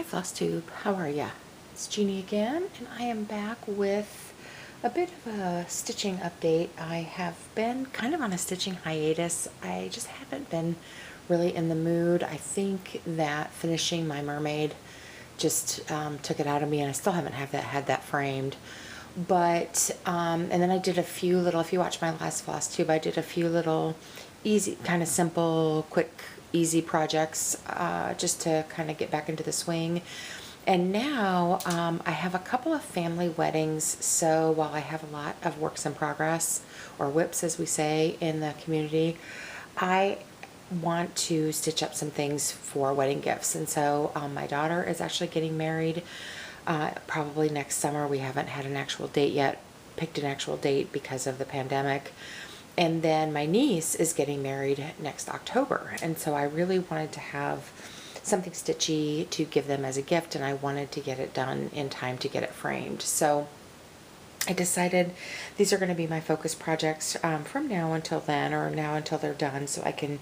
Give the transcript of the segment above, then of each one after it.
Hi FlossTube, how are ya? It's Jeannie again, and I am back with a bit of a stitching update. I have been kind of on a stitching hiatus. I just haven't been really in the mood. I think that finishing my mermaid just took it out of me, and I still haven't had that framed. But and then I did a few little, if you watch my last FlossTube, I did a few little easy, kind of simple, quick, easy projects just to kind of get back into the swing. And now I have a couple of family weddings, so while I have a lot of works in progress, or whips as we say in the community, I want to stitch up some things for wedding gifts. And so my daughter is actually getting married probably next summer. We haven't had an actual date yet, picked an actual date because of the pandemic. And then my niece is getting married next October. And so I really wanted to have something stitchy to give them as a gift, and I wanted to get it done in time to get it framed. So I decided these are going to be my focus projects from now until then, or now until they're done, so I can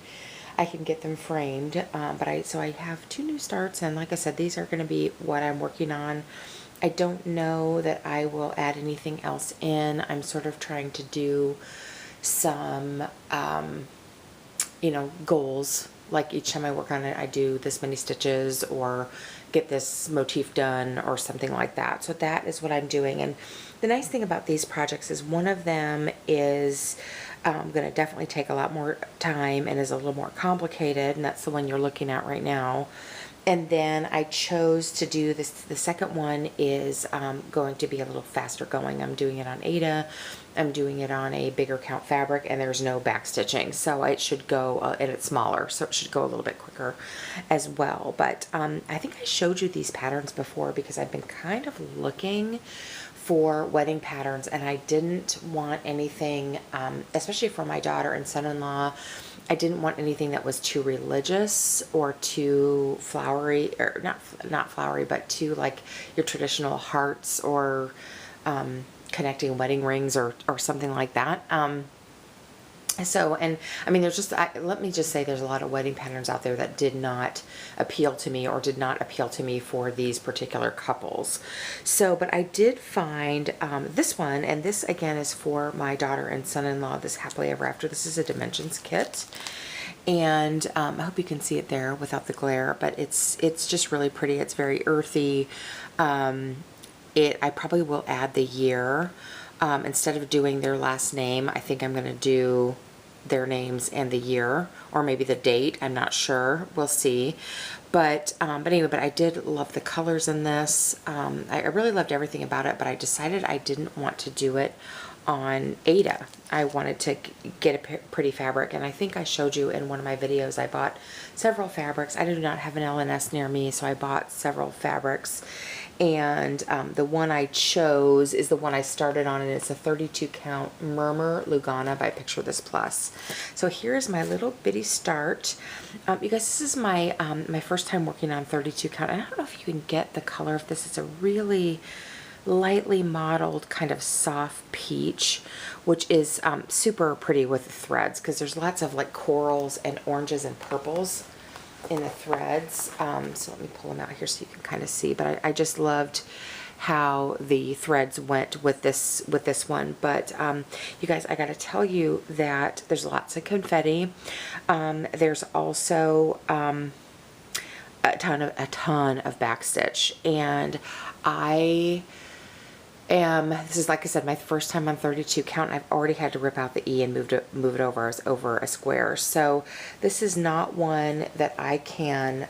get them framed. So I have 2 new starts, and like I said, these are going to be what I'm working on. I don't know that I will add anything else in. I'm sort of trying to do some, goals. Like each time I work on it, I do this many stitches or get this motif done or something like that. So that is what I'm doing. And the nice thing about these projects is one of them is going to definitely take a lot more time and is a little more complicated, and that's the one you're looking at right now. And then I chose to do this. The second one is going to be a little faster going. I'm doing it on Aida. I'm doing it on a bigger count fabric, and there's no back stitching, so it should go, and it's smaller, so it should go a little bit quicker as well. But I think I showed you these patterns before because I've been kind of looking for wedding patterns, and I didn't want anything, especially for my daughter and son-in-law, I didn't want anything that was too religious or too flowery, or not flowery, but too like your traditional hearts or connecting wedding rings or something like that. So, and I mean, let me just say there's a lot of wedding patterns out there that did not appeal to me, or did not appeal to me for these particular couples. So, but I did find this one, and this again is for my daughter and son-in-law, this Happily Ever After. This is a dimensions kit. And I hope you can see it there without the glare, but it's just really pretty. It's very earthy. I probably will add the year. Instead of doing their last name, I think I'm going to do their names and the year, or maybe the date. I'm not sure. We'll see. But anyway, but I did love the colors in this. I really loved everything about it, but I decided I didn't want to do it on Aida. I wanted to get a pretty fabric, and I think I showed you in one of my videos I bought several fabrics. I do not have an LNS near me, so I bought several fabrics, and the one I chose is the one I started on, and it's a 32 count Murmur Lugana by Picture This Plus. So here's my little bitty start. You guys, this is my my first time working on 32 count, and I don't know if you can get the color of this. It's a really lightly modeled kind of soft peach, which is super pretty with the threads, because there's lots of like corals and oranges and purples in the threads. So let me pull them out here so you can kind of see, but I just loved how the threads went with this one. But you guys, I gotta tell you that there's lots of confetti. There's also a ton of backstitch, and this is, like I said, my first time on 32 count. I've already had to rip out the E and move it over a square. So this is not one that I can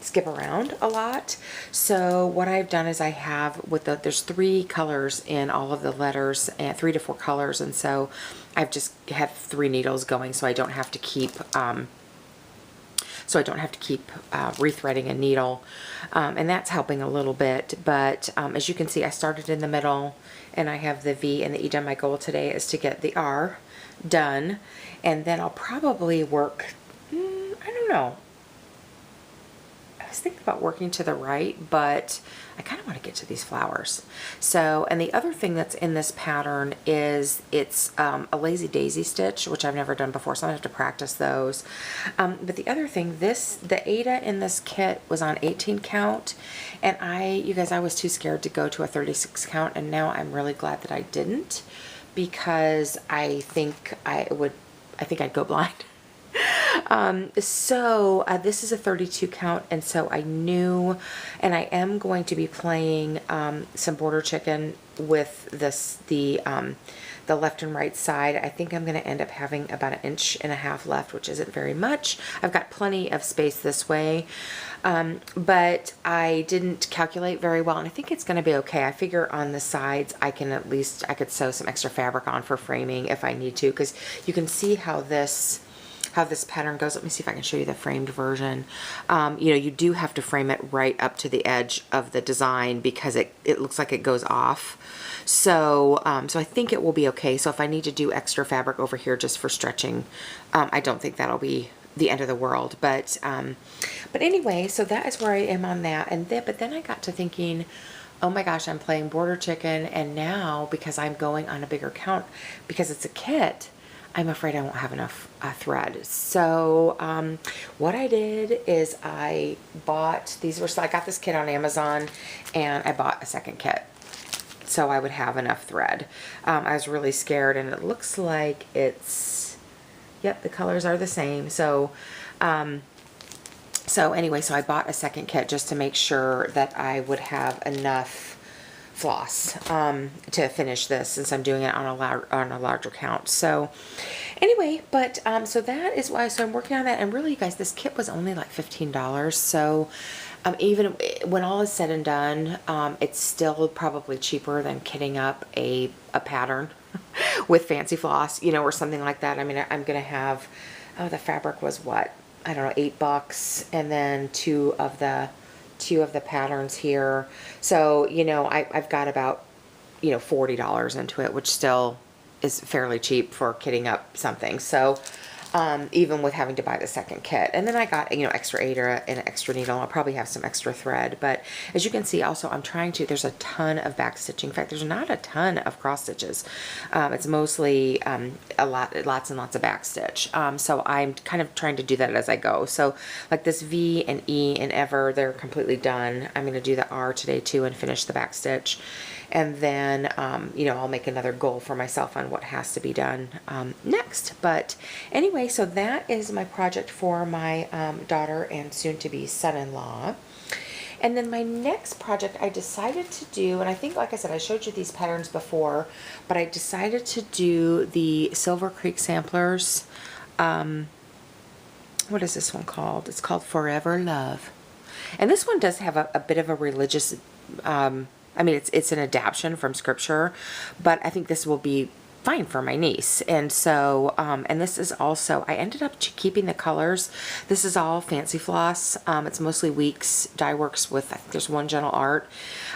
skip around a lot. So what I've done is I have there's 3 colors in all of the letters, and 3 to 4 colors, and so I've just had 3 needles going, so I don't have to keep rethreading a needle, and that's helping a little bit. But as you can see, I started in the middle, and I have the V and the E done. My goal today is to get the R done, and then I'll probably work, I don't know, was thinking about working to the right, but I kind of want to get to these flowers. So, and the other thing that's in this pattern is it's a lazy daisy stitch, which I've never done before, so I'm gonna have to practice those. But the other thing, the Ada in this kit was on 18 count, and you guys, I was too scared to go to a 36 count, and now I'm really glad that I didn't, because I think I'd go blind. This is a 32 count, and so I knew, and I am going to be playing some border chicken with the left and right side. I think I'm going to end up having about 1.5 inches left, which isn't very much. I've got plenty of space this way, but I didn't calculate very well, and I think it's going to be okay. I figure on the sides I could sew some extra fabric on for framing if I need to, because you can see how this pattern goes. Let me see if I can show you the framed version. You know, you do have to frame it right up to the edge of the design because it looks like it goes off. So, so I think it will be okay. So if I need to do extra fabric over here just for stretching, I don't think that'll be the end of the world. But anyway, so that is where I am on that. But then I got to thinking, oh my gosh, I'm playing border chicken, and now because I'm going on a bigger count, because it's a kit, I'm afraid I won't have enough thread. So what I did is I bought I got this kit on Amazon, and I bought a second kit so I would have enough thread. I was really scared, and it looks like yep, the colors are the same. So anyway, so I bought a second kit just to make sure that I would have enough floss to finish this, since I'm doing it on a larger count. So anyway, but so that is why. So I'm working on that, and really, you guys, this kit was only like $15. So even when all is said and done, it's still probably cheaper than kitting up a pattern with fancy floss, you know, or something like that. I mean, I'm gonna have, the fabric was what, I don't know, $8, and then two of the patterns here. So, you know, I've got about, you know, $40 into it, which still is fairly cheap for kitting up something. So, even with having to buy the second kit. And then I got, you know, extra Ada and an extra needle. I'll probably have some extra thread. But as you can see, also, there's a ton of back stitching. In fact, there's not a ton of cross stitches. It's mostly lots and lots of back stitch. So I'm kind of trying to do that as I go. So like this V and E and Ever, they're completely done. I'm going to do the R today too and finish the back stitch. And then, you know, I'll make another goal for myself on what has to be done next. But anyway, so that is my project for my daughter and soon-to-be son-in-law. And then my next project I decided to do, and I think, like I said, I showed you these patterns before, but I decided to do the Silver Creek Samplers. What is this one called? It's called Forever Love. And this one does have a bit of a religious, I mean, it's an adaptation from scripture, but I think this will be fine for my niece. And so, and this is also, I ended up keeping the colors. This is all fancy floss. It's mostly Weeks Dye Works with, I think there's one Gentle Art,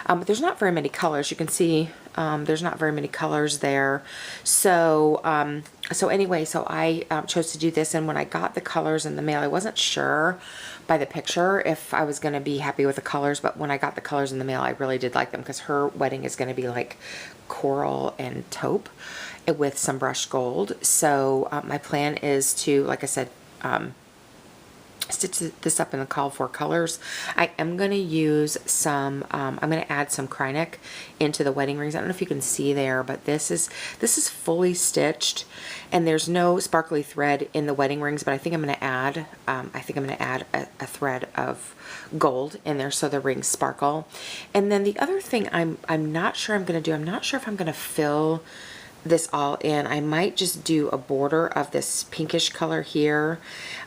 but there's not very many colors. You can see there's not very many colors there. So, so anyway, so I chose to do this, and when I got the colors in the mail, I wasn't sure by the picture if I was going to be happy with the colors, but when I got the colors in the mail, I really did like them, because her wedding is going to be like coral and taupe with some brushed gold. So my plan is to, like I said, stitch this up in the call for colors. I am going to use some, I'm going to add some Krynic into the wedding rings. I don't know if you can see there, but this is fully stitched, and there's no sparkly thread in the wedding rings, but I think I'm going to add, a thread of gold in there so the rings sparkle. And then the other thing I'm not sure I'm going to do, I'm not sure if I'm going to fill this all in. I might just do a border of this pinkish color here,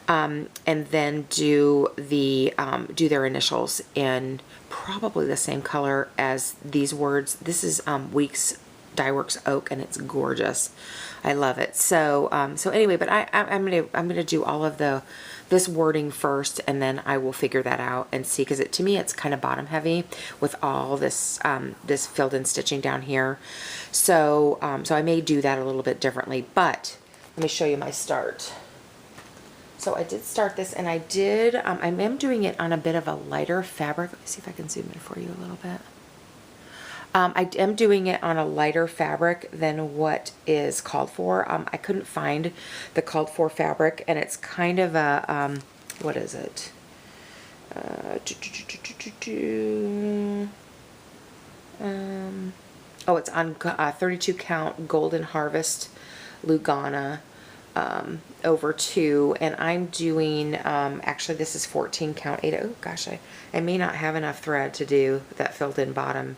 and then do their initials in probably the same color as these words. This is Weeks Dye Works Oak, and it's gorgeous. I love it. So so anyway, but I'm gonna do all of this wording first, and then I will figure that out and see, because to me it's kind of bottom heavy with all this this filled in stitching down here. So so I may do that a little bit differently, but let me show you my start. So I did start this, and I am doing it on a bit of a lighter fabric. Let me see if I can zoom in for you a little bit. I am doing it on a lighter fabric than what is called for. I couldn't find the called for fabric, and it's kind of a, what is it? Oh, it's on 32 count Golden Harvest Lugana over 2, and I'm doing, actually this is 14 count 8. Oh gosh, I may not have enough thread to do that filled in bottom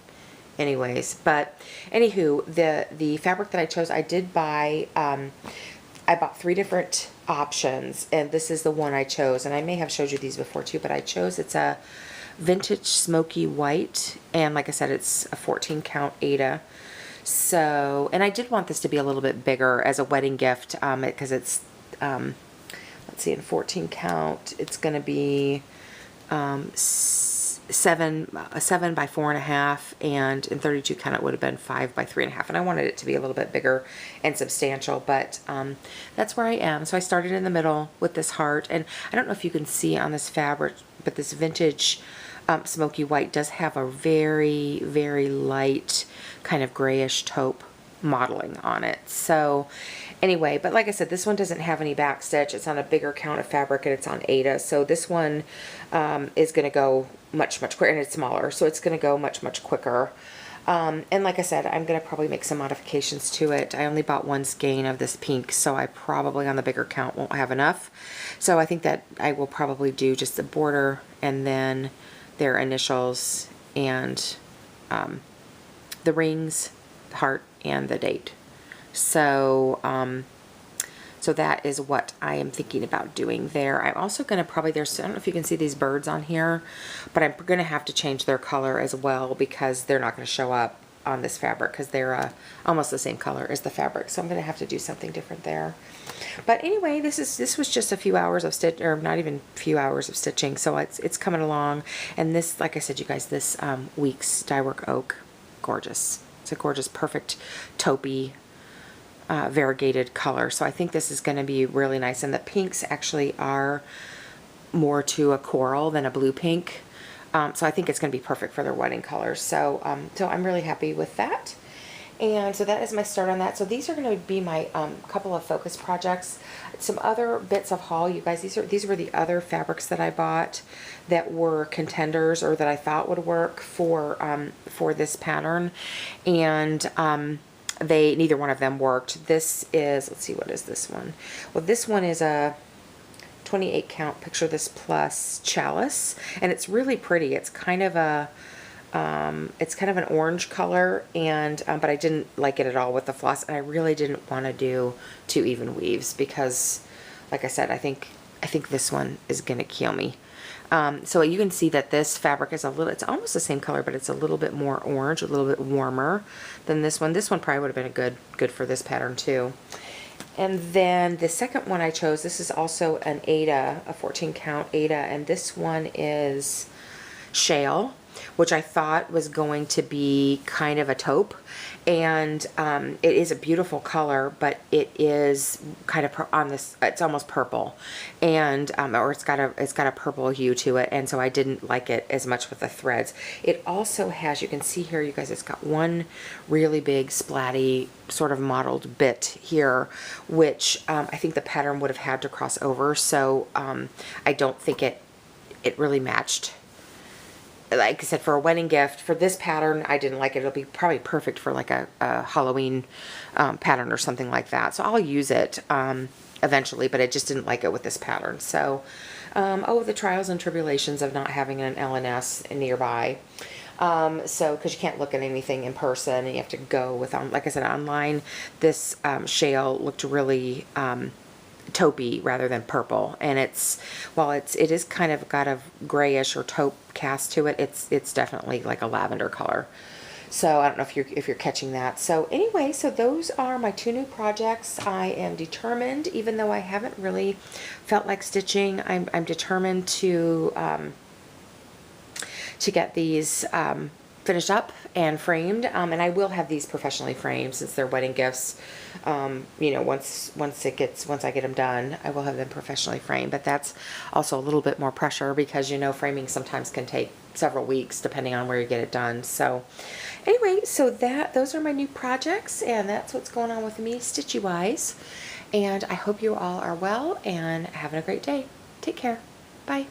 anyways, but anywho, the fabric that I chose, I did buy, I bought 3 different options, and this is the one I chose, and I may have showed you these before too, but I chose, it's a vintage smoky white, and like I said, it's a 14 count Aida. So, and I did want this to be a little bit bigger as a wedding gift, because it's, let's see, in 14 count, it's going to be 7 by 4.5, and in 32 count it would have been 5 by 3.5, and I wanted it to be a little bit bigger and substantial, but that's where I am. So I started in the middle with this heart, and I don't know if you can see on this fabric, but this vintage smoky white does have a very, very light kind of grayish taupe modeling on it. So anyway, but like I said, this one doesn't have any back stitch. It's on a bigger count of fabric, and it's on Aida. So this one is going to go much quicker, and it's smaller, so it's going to go much quicker. And like I said, I'm going to probably make some modifications to it. I only bought 1 skein of this pink, so I probably on the bigger count won't have enough. So I think that I will probably do just the border and then their initials and the rings, the heart, and the date. So so that is what I am thinking about doing there. I'm also going to probably, I don't know if you can see these birds on here, but I'm going to have to change their color as well, because they're not going to show up on this fabric because they're almost the same color as the fabric. So I'm going to have to do something different there. But anyway, this was just a few hours of stitch, or not even a few hours of stitching. So it's coming along. And this, like I said, you guys, this week's Dyework Oak, gorgeous. It's a gorgeous, perfect taupey, variegated color. So I think this is going to be really nice. And the pinks actually are more to a coral than a blue pink. So I think it's going to be perfect for their wedding colors. So, so I'm really happy with that. And so that is my start on that. So these are going to be my couple of focus projects. Some other bits of haul, you guys. These were the other fabrics that I bought that were contenders, or that I thought would work for this pattern. And neither one of them worked. This is, let's see, what is this one? Well, this one is a 28 count Picture This Plus chalice, and it's really pretty. It's kind of a it's kind of an orange color, and but I didn't like it at all with the floss, and I really didn't want to do 2 even weaves because, like I said, I think this one is gonna kill me. So you can see that this fabric is it's almost the same color, but it's a little bit more orange, a little bit warmer than this one. This one probably would have been good for this pattern too. And then the second one I chose, this is also an Aida, a 14 count Aida, and this one is Shale, which I thought was going to be kind of a taupe, and it is a beautiful color, but it is kind of on this, it's almost purple, and or it's got a purple hue to it, and so I didn't like it as much with the threads. It also has, you can see here, you guys, it's got one really big splatty sort of mottled bit here, which I think the pattern would have had to cross over, so I don't think it really matched. Like I said, for a wedding gift, for this pattern, I didn't like it. It'll be probably perfect for like a Halloween pattern or something like that. So I'll use it eventually, but I just didn't like it with this pattern. So, oh, the trials and tribulations of not having an LNS nearby. So, because you can't look at anything in person, and you have to go with, like I said, online. This Shale looked really taupey rather than purple, and while it is kind of got a grayish or taupe cast to it, it's definitely like a lavender color. So I don't know if you're catching that. So anyway, so those are my 2 new projects. I am determined, even though I haven't really felt like stitching, I'm determined to get these finished up and framed, and I will have these professionally framed since they're wedding gifts. You know, once I get them done, I will have them professionally framed. But that's also a little bit more pressure because, you know, framing sometimes can take several weeks depending on where you get it done. So anyway, so those are my new projects, and that's what's going on with me stitchy wise. And I hope you all are well and having a great day. Take care. Bye.